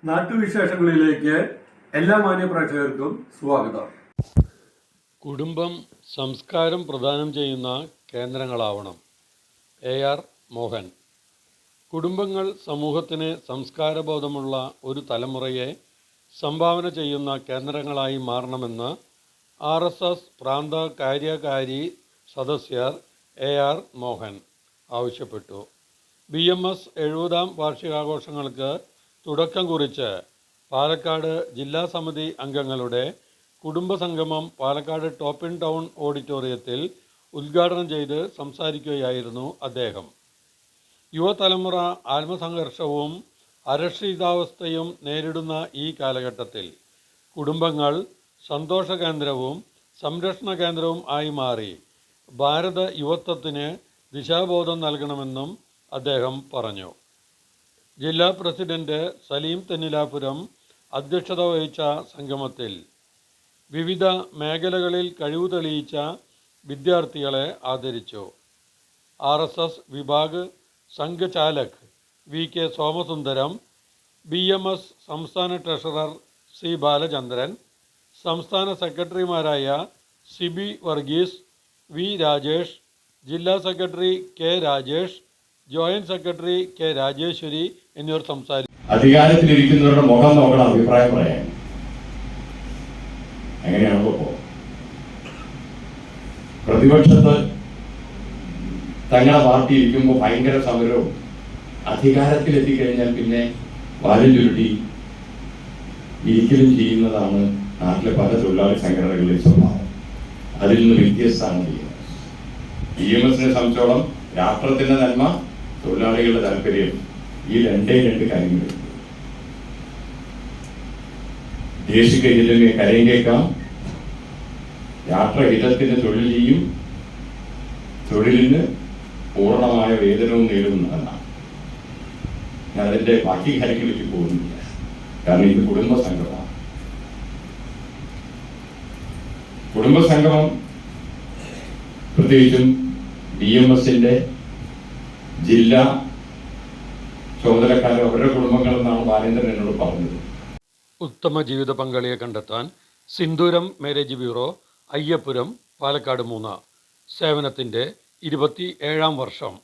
നാട്ടുവിശേഷങ്ങളിലേക്ക് എല്ലാ മാന്യ പ്രേക്ഷകർക്കും സ്വാഗതം. കുടുംബം സംസ്കാരം പ്രദാനം ചെയ്യുന്ന കേന്ദ്രങ്ങളാവണം. AR മോഹൻ. കുടുംബങ്ങൾ സമൂഹത്തിന് സംസ്കാരബോധമുള്ള ഒരു തലമുറയെ സംഭാവന ചെയ്യുന്ന കേന്ദ്രങ്ങളായി മാറണമെന്ന് RSS പ്രാന്ത കാര്യകാരി സദസ്യർ AR മോഹൻ ആവശ്യപ്പെട്ടു. BMS 70ാം വാർഷികാഘോഷങ്ങൾക്ക് തുടക്കം കുറിച്ച് പാലക്കാട് ജില്ലാ സമിതി അംഗങ്ങളുടെ കുടുംബസംഗമം പാലക്കാട് ടോപ്പ് ഇൻ ടൗൺ ഓഡിറ്റോറിയത്തിൽ ഉദ്ഘാടനം ചെയ്ത് സംസാരിക്കുകയായിരുന്നു അദ്ദേഹം. യുവതലമുറ ആത്മസംഘർഷവും അരക്ഷിതാവസ്ഥയും നേരിടുന്ന ഈ കാലഘട്ടത്തിൽ കുടുംബങ്ങൾ സന്തോഷ കേന്ദ്രവും സംരക്ഷണ കേന്ദ്രവും ആയി മാറി ഭാരത യുവത്വത്തിന് ദിശാബോധം നൽകണമെന്നും അദ്ദേഹം പറഞ്ഞു. ജില്ലാ പ്രസിഡന്റ് സലീം തെന്നിലാപുരം അധ്യക്ഷത വഹിച്ച സംഗമത്തിൽ വിവിധ മേഖലകളിൽ കഴിവ് തെളിയിച്ച വിദ്യാർത്ഥികളെ ആദരിച്ചു. RSS വിഭാഗ് സംഘചാലക് VK സോമസുന്ദരം, BMS സംസ്ഥാന ട്രഷറർ C ബാലചന്ദ്രൻ, സംസ്ഥാന സെക്രട്ടറിമാരായ സിബി വർഗീസ്, V രാജേഷ്, ജില്ലാ secretary K Rajesh, joint secretary K Rajeshwari എന്നിവർ സംസാരിച്ചു. അധികാരത്തിലിരിക്കുന്നവരുടെ മുഖം നോക്കണം, അഭിപ്രായം പറയാൻ. എങ്ങനെയാണല്ലോ ഇപ്പോ പ്രതിപക്ഷത്ത് തങ്ങളുടെ പാർട്ടി ഇരിക്കുമ്പോൾ ഭയങ്കര സമരവും അധികാരത്തിലെത്തിക്കഴിഞ്ഞാൽ പിന്നെ വാലും ചുരുട്ടി ഇരിക്കലും ചെയ്യുന്നതാണ് നാട്ടിലെ പല തൊഴിലാളി സംഘടനകളുടെ സ്വഭാവം. അതിൽ നിന്ന് വ്യത്യസ്തമാണ് BMSനെ സംബന്ധിച്ചോളം രാഷ്ട്രത്തിന്റെ നന്മ, തൊഴിലാളികളുടെ താല്പര്യം, ഈ രണ്ട് കാര്യങ്ങൾ. ദേശിക കരയും കേൾക്കാം, രാഷ്ട്രഹിതത്തിന് തൊഴിൽ ചെയ്യും, തൊഴിലിന് പൂർണ്ണമായ വേതനവും നേടുന്നതല്ല. ഞാൻ അതിന്റെ ബാക്കി കാര്യങ്ങളിലേക്ക് പോകുന്നില്ല, കാരണം ഇത് കുടുംബസംഗമമാണ്. കുടുംബസംഗമം പ്രത്യേകിച്ചും BMSന്റെ ജില്ലാ ചുമതലക്കാരും അവരുടെ കുടുംബങ്ങളെന്നാണ് ബാലേന്ദ്രൻ എന്നോട് പറഞ്ഞത്. ഉത്തമ ജീവിത പങ്കാളിയെ കണ്ടെത്താൻ സിന്ദൂരം മാരേജ് ബ്യൂറോ, അയ്യപ്പുരം, പാലക്കാട് 3 സേവനത്തിൻ്റെ 27ാം വർഷം.